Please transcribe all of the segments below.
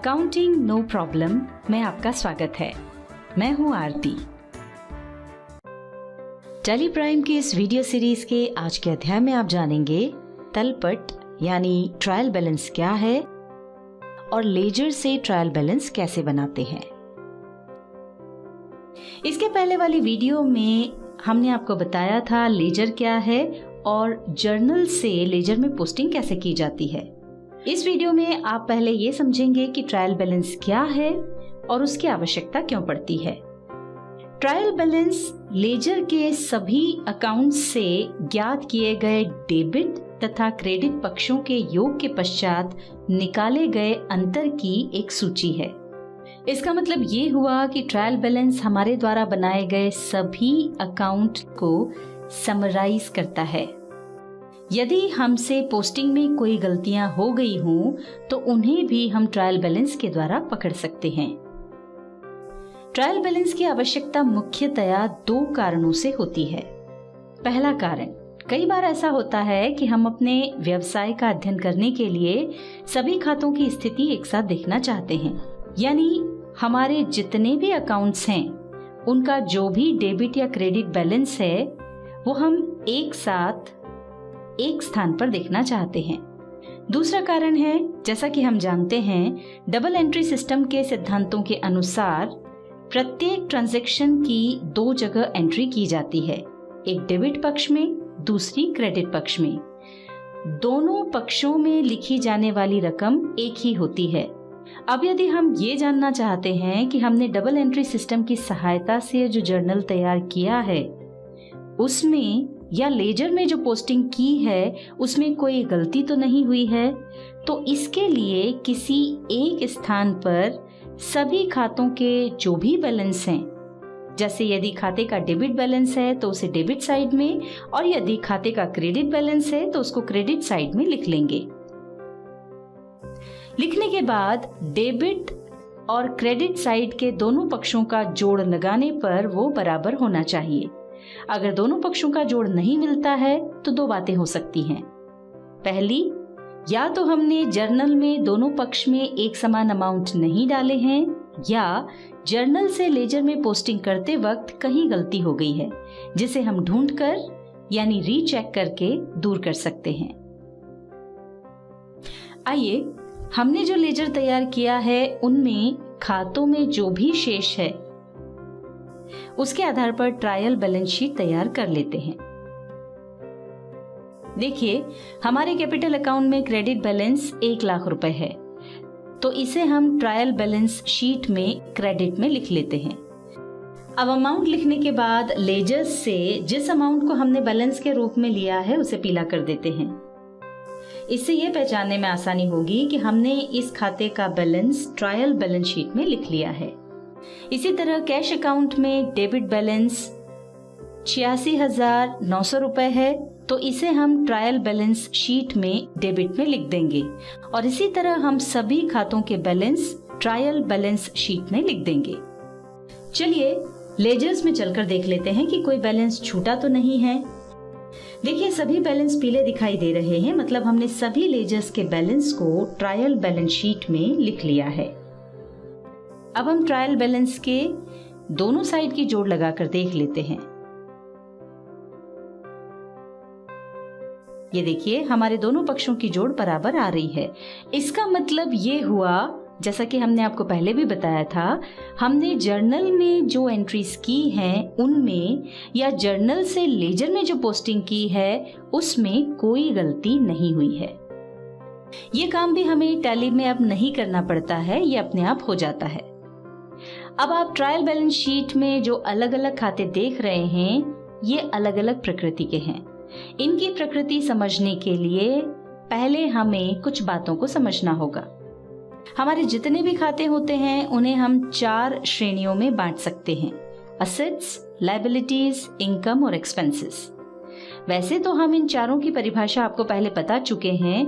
Accounting no problem में आपका स्वागत है। मैं हूं आरती। टैली प्राइम की इस वीडियो सीरीज के आज के अध्याय में आप जानेंगे तलपट यानी ट्रायल बैलेंस क्या है और लेजर से ट्रायल बैलेंस कैसे बनाते हैं। इसके पहले वाली वीडियो में हमने आपको बताया था लेजर क्या है और जर्नल से लेजर में पोस्टिंग कैसे की जाती है। इस वीडियो में आप पहले ये समझेंगे कि ट्रायल बैलेंस क्या है और उसकी आवश्यकता क्यों पड़ती है। ट्रायल बैलेंस लेजर के सभी अकाउंट्स से ज्ञात किए गए डेबिट तथा क्रेडिट पक्षों के योग के पश्चात निकाले गए अंतर की एक सूची है। इसका मतलब ये हुआ कि ट्रायल बैलेंस हमारे द्वारा बनाए गए सभी अकाउंट को समराइज करता है। यदि हमसे पोस्टिंग में कोई गलतियां हो गई हों तो उन्हें भी हम ट्रायल बैलेंस के द्वारा पकड़ सकते हैं। ट्रायल बैलेंस की आवश्यकता मुख्यतया दो कारणों से होती है। पहला कारण, कई बार ऐसा होता है कि हम अपने व्यवसाय का अध्ययन करने के लिए सभी खातों की स्थिति एक साथ देखना चाहते हैं, यानी हमारे जितने भी अकाउंट्स हैं उनका जो भी डेबिट या क्रेडिट बैलेंस है वो हम एक साथ एक स्थान पर देखना चाहते हैं। दूसरा कारण है, जैसा कि हम जानते हैं, डबल एंट्री सिस्टम के सिद्धांतों के अनुसार प्रत्येक ट्रांजैक्शन की दो जगह एंट्री की जाती है, एक डेबिट पक्ष में, दूसरी क्रेडिट पक्ष में। दोनों पक्षों में लिखी जाने वाली रकम एक ही होती है। अब यदि हम ये जानना चाहते हैं कि हमने डबल एंट्री सिस्टम की सहायता से जो जर्नल तैयार किया है उसमें या लेजर में जो पोस्टिंग की है उसमें कोई गलती तो नहीं हुई है, तो इसके लिए किसी एक स्थान पर सभी खातों के जो भी बैलेंस हैं, जैसे यदि खाते का डेबिट बैलेंस है तो उसे डेबिट साइड में और यदि खाते का क्रेडिट बैलेंस है तो उसको क्रेडिट साइड में लिख लेंगे। लिखने के बाद डेबिट और क्रेडिट साइड के दोनों पक्षों का जोड़ लगाने पर वो बराबर होना चाहिए। अगर दोनों पक्षों का जोड़ नहीं मिलता है तो दो बातें हो सकती हैं। पहली, या तो हमने जर्नल में दोनों पक्ष में एक समान अमाउंट नहीं डाले हैं या जर्नल से लेजर में पोस्टिंग करते वक्त कहीं गलती हो गई है, जिसे हम ढूंढकर यानी रीचेक करके दूर कर सकते हैं। आइए, हमने जो लेजर तैयार किया है उनमें खातों में जो भी शेष है उसके आधार पर ट्रायल बैलेंस शीट तैयार कर लेते हैं। देखिए, हमारे कैपिटल अकाउंट में क्रेडिट बैलेंस 1 लाख रुपए है, तो इसे हम ट्रायल बैलेंस शीट में क्रेडिट में लिख लेते हैं। अब अमाउंट लिखने के बाद लेजर से जिस अमाउंट को हमने बैलेंस के रूप में लिया है उसे पीला कर देते हैं। इससे यह पहचानने में आसानी होगी कि हमने इस खाते का बैलेंस ट्रायल बैलेंस शीट में लिख लिया है। इसी तरह कैश अकाउंट में डेबिट बैलेंस 86,900 रुपए है, तो इसे हम ट्रायल बैलेंस शीट में डेबिट में लिख देंगे और इसी तरह हम सभी खातों के बैलेंस ट्रायल बैलेंस शीट में लिख देंगे। चलिए लेजर्स में चलकर देख लेते हैं कि कोई बैलेंस छूटा तो नहीं है। देखिए, सभी बैलेंस पीले दिखाई दे रहे हैं, मतलब हमने सभी लेजर्स के बैलेंस को ट्रायल बैलेंस शीट में लिख लिया है। अब हम ट्रायल बैलेंस के दोनों साइड की जोड़ लगाकर देख लेते हैं। ये देखिए, हमारे दोनों पक्षों की जोड़ बराबर आ रही है। इसका मतलब ये हुआ, जैसा कि हमने आपको पहले भी बताया था, हमने जर्नल में जो एंट्रीज की हैं उनमें या जर्नल से लेजर में जो पोस्टिंग की है उसमें कोई गलती नहीं हुई है। ये काम भी हमें टैली में अब नहीं करना पड़ता है, ये अपने आप हो जाता है। अब आप ट्रायल बैलेंस शीट में जो अलग अलग खाते देख रहे हैं ये अलग अलग प्रकृति के हैं। इनकी प्रकृति समझने के लिए पहले हमें कुछ बातों को समझना होगा। हमारे जितने भी खाते होते हैं उन्हें हम 4 श्रेणियों में बांट सकते हैं: असेट्स, लायबिलिटीज, इनकम और एक्सपेंसेस। वैसे तो हम इन चारों की परिभाषा आपको पहले बता चुके हैं,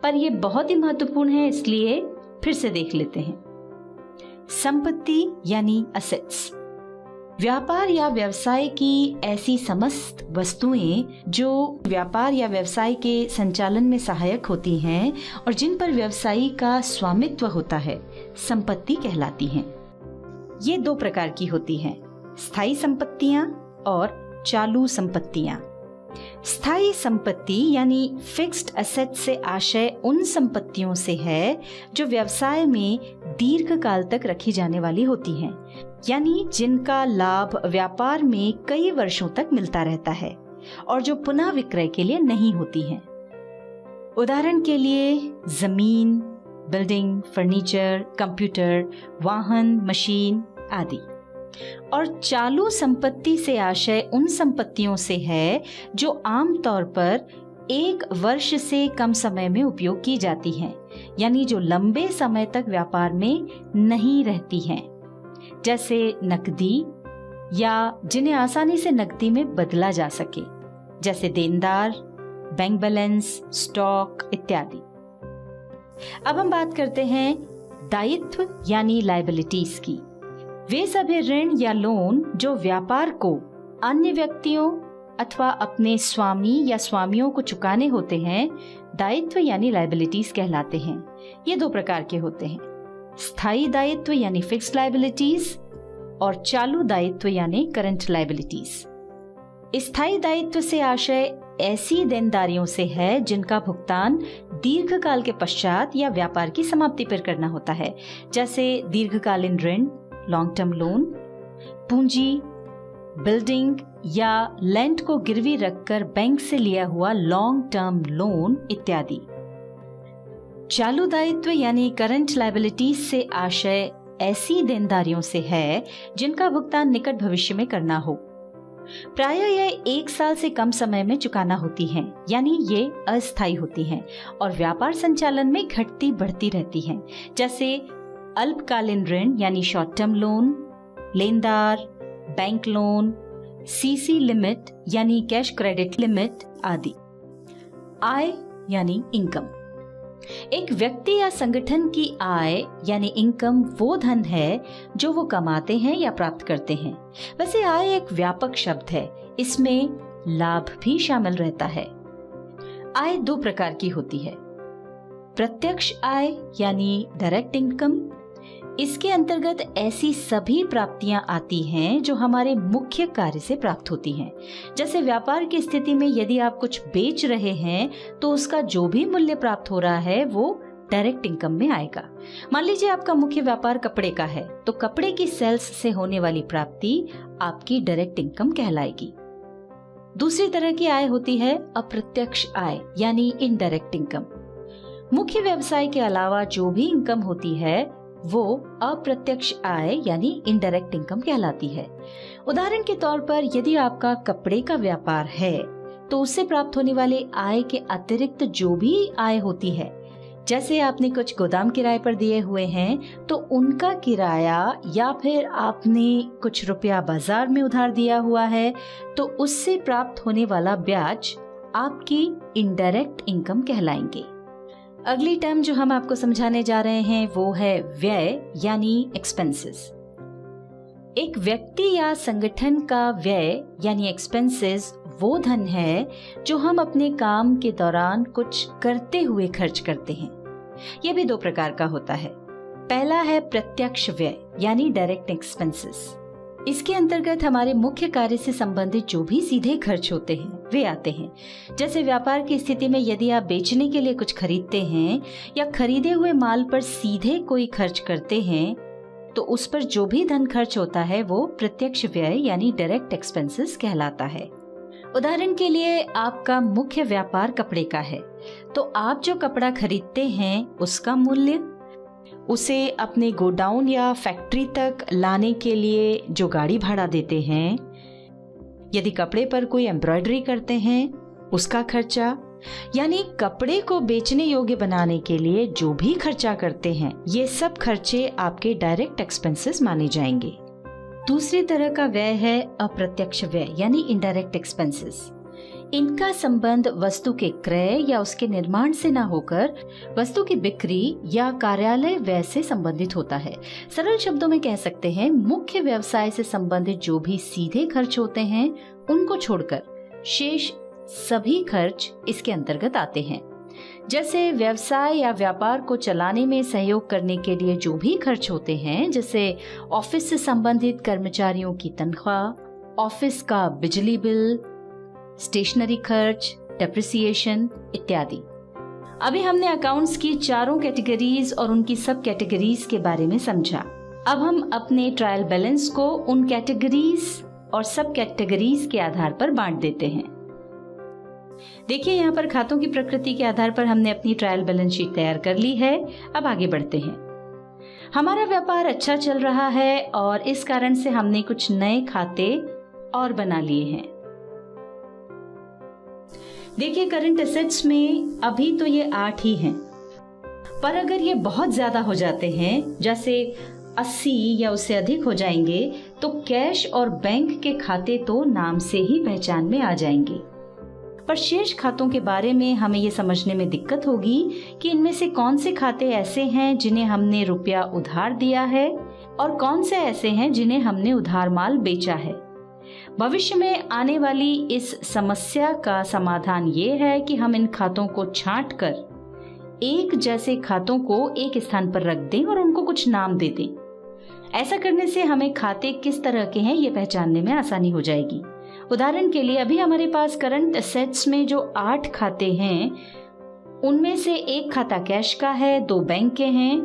पर यह बहुत ही महत्वपूर्ण है, इसलिए फिर से देख लेते हैं। संपत्ति यानी असेट्स। व्यापार या व्यवसाय की ऐसी समस्त वस्तुएं जो व्यापार या व्यवसाय के संचालन में सहायक होती हैं और जिन पर व्यवसायी का स्वामित्व होता है, संपत्ति कहलाती हैं। ये दो प्रकार की होती हैं, स्थायी संपत्तियां और चालू संपत्तियां। स्थायी संपत्ति यानी फिक्स्ड एसेट से आशय उन संपत्तियों से है जो व्यवसाय में दीर्घ काल तक रखी जाने वाली होती हैं, यानी जिनका लाभ व्यापार में कई वर्षों तक मिलता रहता है और जो पुनः विक्रय के लिए नहीं होती हैं। उदाहरण के लिए जमीन, बिल्डिंग, फर्नीचर, कंप्यूटर, वाहन, मशीन आदि। और चालू संपत्ति से आशय उन संपत्तियों से है जो आमतौर पर 1 वर्ष से कम समय में उपयोग की जाती हैं, यानी जो लंबे समय तक व्यापार में नहीं रहती हैं, जैसे नकदी या जिन्हें आसानी से नकदी में बदला जा सके, जैसे देनदार, बैंक बैलेंस, स्टॉक इत्यादि। अब हम बात करते हैं दायित्व यानी लायबिलिटीज की। वे सभी ऋण या लोन जो व्यापार को अन्य व्यक्तियों अथवा अपने स्वामी या स्वामियों को चुकाने होते हैं, दायित्व यानी लायबिलिटीज कहलाते हैं। ये दो प्रकार के होते हैं, स्थायी दायित्व यानी फिक्स्ड लायबिलिटीज और चालू दायित्व यानी करंट लायबिलिटीज। स्थायी दायित्व से आशय ऐसी देनदारियों से है जिनका भुगतान दीर्घकाल के पश्चात या व्यापार की समाप्ति पर करना होता है, जैसे दीर्घकालीन ऋण, लॉन्ग टर्म लोन, पूंजी, बिल्डिंग या लैंड को गिरवी रखकर बैंक से लिया हुआ लॉन्ग टर्म लोन इत्यादि। चालू दायित्व यानी करंट लायबिलिटीज से आशय ऐसी देनदारियों से है जिनका भुगतान निकट भविष्य में करना हो। प्रायः यह 1 साल से कम समय में चुकाना होती हैं, यानी ये अस्थायी होती हैं और व्यापार संचालन में घटती बढ़ती रहती हैं, जैसे अल्पकालीन ऋण यानी शॉर्ट टर्म लोन, लेनदार, बैंक लोन, सीसी लिमिट यानी कैश क्रेडिट लिमिट आदि। आय यानी इनकम। एक व्यक्ति या संगठन की आय यानी इनकम वो धन है जो वो कमाते हैं या प्राप्त करते हैं। वैसे आय एक व्यापक शब्द है, इसमें लाभ भी शामिल रहता है। आय 2 प्रकार की होती है, प्रत्यक्ष आय यानी डायरेक्ट इनकम। इसके अंतर्गत ऐसी सभी प्राप्तियां आती हैं जो हमारे मुख्य कार्य से प्राप्त होती हैं। जैसे व्यापार की स्थिति में यदि आप कुछ बेच रहे हैं तो उसका जो भी मूल्य प्राप्त हो रहा है वो डायरेक्ट इनकम में आएगा। मान लीजिए आपका मुख्य व्यापार कपड़े का है, तो कपड़े की सेल्स से होने वाली प्राप्ति आपकी डायरेक्ट इनकम कहलाएगी। दूसरी तरह की आय होती है अप्रत्यक्ष आय यानी इनडायरेक्ट इनकम। मुख्य व्यवसाय के अलावा जो भी इनकम होती है वो अप्रत्यक्ष आय यानी इनडायरेक्ट इनकम कहलाती है। उदाहरण के तौर पर यदि आपका कपड़े का व्यापार है तो उससे प्राप्त होने वाले आय के अतिरिक्त जो भी आय होती है, जैसे आपने कुछ गोदाम किराए पर दिए हुए हैं तो उनका किराया, या फिर आपने कुछ रुपया बाजार में उधार दिया हुआ है तो उससे प्राप्त होने वाला ब्याज आपकी इनडायरेक्ट इनकम कहलाएंगे। अगली टर्म जो हम आपको समझाने जा रहे हैं वो है व्यय यानी एक्सपेंसेस। एक व्यक्ति या संगठन का व्यय यानी एक्सपेंसेस वो धन है जो हम अपने काम के दौरान कुछ करते हुए खर्च करते हैं। यह भी 2 प्रकार का होता है। पहला है प्रत्यक्ष व्यय यानी डायरेक्ट एक्सपेंसेस। इसके अंतर्गत हमारे मुख्य कार्य से संबंधित जो भी सीधे खर्च होते हैं वे आते हैं। जैसे व्यापार की स्थिति में यदि आप बेचने के लिए कुछ खरीदते हैं या खरीदे हुए माल पर सीधे कोई खर्च करते हैं तो उस पर जो भी धन खर्च होता है वो प्रत्यक्ष व्यय यानी डायरेक्ट एक्सपेंसेस कहलाता है। उदाहरण के लिए आपका मुख्य व्यापार कपड़े का है तो आप जो कपड़ा खरीदते हैं उसका मूल्य, उसे अपने गोडाउन या फैक्ट्री तक लाने के लिए जो गाड़ी भाड़ा देते हैं, यदि कपड़े पर कोई एम्ब्रॉयडरी करते हैं उसका खर्चा, यानी कपड़े को बेचने योग्य बनाने के लिए जो भी खर्चा करते हैं ये सब खर्चे आपके डायरेक्ट एक्सपेंसेस माने जाएंगे। दूसरी तरह का व्यय है अप्रत्यक्ष व्यय यानी इनडायरेक्ट एक्सपेंसेस। इनका संबंध वस्तु के क्रय या उसके निर्माण से न होकर वस्तु की बिक्री या कार्यालय व्यय से संबंधित होता है। सरल शब्दों में कह सकते हैं, मुख्य व्यवसाय से संबंधित जो भी सीधे खर्च होते हैं उनको छोड़कर शेष सभी खर्च इसके अंतर्गत आते हैं। जैसे व्यवसाय या व्यापार को चलाने में सहयोग करने के लिए जो भी खर्च होते हैं, जैसे ऑफिस से संबंधित कर्मचारियों की तनख्वाह, ऑफिस का बिजली बिल, स्टेशनरी खर्च, डेप्रिसिएशन इत्यादि। अभी हमने अकाउंट्स की चारों कैटेगरीज और उनकी सब कैटेगरीज के बारे में समझा। अब हम अपने ट्रायल बैलेंस को उन कैटेगरीज और सब कैटेगरीज के आधार पर बांट देते हैं। देखिए, यहाँ पर खातों की प्रकृति के आधार पर हमने अपनी ट्रायल बैलेंस शीट तैयार कर ली है। अब आगे बढ़ते हैं। हमारा व्यापार अच्छा चल रहा है और इस कारण से हमने कुछ नए खाते और बना लिए हैं। देखिए, करंट एसेट्स में अभी तो ये 8 ही हैं, पर अगर ये बहुत ज्यादा हो जाते हैं, जैसे 80 या उससे अधिक हो जाएंगे, तो कैश और बैंक के खाते तो नाम से ही पहचान में आ जाएंगे। पर शेष खातों के बारे में हमें ये समझने में दिक्कत होगी कि इनमें से कौन से खाते ऐसे हैं जिन्हें हमने रुपया उधार दिया है और कौन से ऐसे हैं जिन्हें हमने उधार माल बेचा है। भविष्य में आने वाली इस समस्या का समाधान ये है कि हम इन खातों को छांटकर एक जैसे खातों को एक स्थान पर रख दें और उनको कुछ नाम दे दें। ऐसा करने से हमें खाते किस तरह के हैं ये पहचानने में आसानी हो जाएगी। उदाहरण के लिए, अभी हमारे पास करंट एसेट्स में जो 8 खाते हैं, उनमें से एक खाता कैश का है, 2 बैंक के हैं,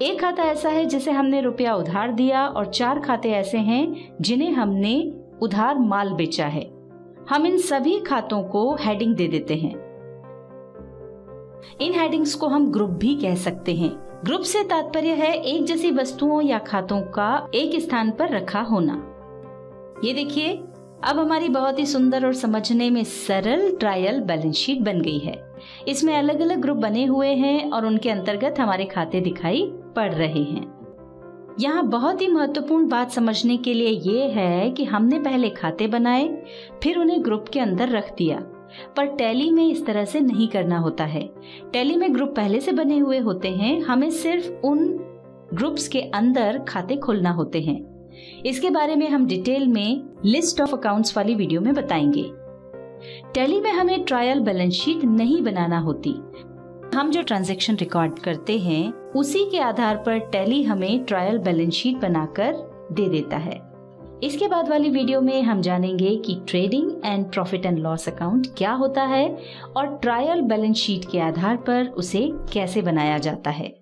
एक खाता ऐसा है जिसे हमने रुपया उधार दिया और 4 खाते ऐसे हैं जिन्हें हमने उधार माल बेचा है। हम इन सभी खातों को हेडिंग दे देते हैं। इन हेडिंग्स को हम ग्रुप भी कह सकते हैं। ग्रुप से तात्पर्य है एक जैसी वस्तुओं या खातों का एक स्थान पर रखा होना। ये देखिए, अब हमारी बहुत ही सुंदर और समझने में सरल ट्रायल बैलेंस शीट बन गई है। इसमें अलग अलग ग्रुप बने हुए हैं और उनके अंतर्गत हमारे खाते दिखाई पड़ रहे हैं। यहाँ बहुत ही महत्वपूर्ण बात समझने के लिए ये है कि हमने पहले खाते बनाए, फिर उन्हें ग्रुप के अंदर रख दिया, पर टैली में इस तरह से नहीं करना होता है। टैली में ग्रुप पहले से बने हुए होते हैं, हमें सिर्फ उन ग्रुप्स के अंदर खाते खोलना होते हैं। इसके बारे में हम डिटेल में लिस्ट ऑफ अकाउंट्स वाली वीडियो में बताएंगे। टैली में हमें ट्रायल बैलेंस शीट नहीं बनाना होती। हम जो ट्रांजैक्शन रिकॉर्ड करते हैं उसी के आधार पर टैली हमें ट्रायल बैलेंस शीट बनाकर दे देता है। इसके बाद वाली वीडियो में हम जानेंगे कि trading and profit and loss account क्या होता है और ट्रायल बैलेंस शीट के आधार पर उसे कैसे बनाया जाता है।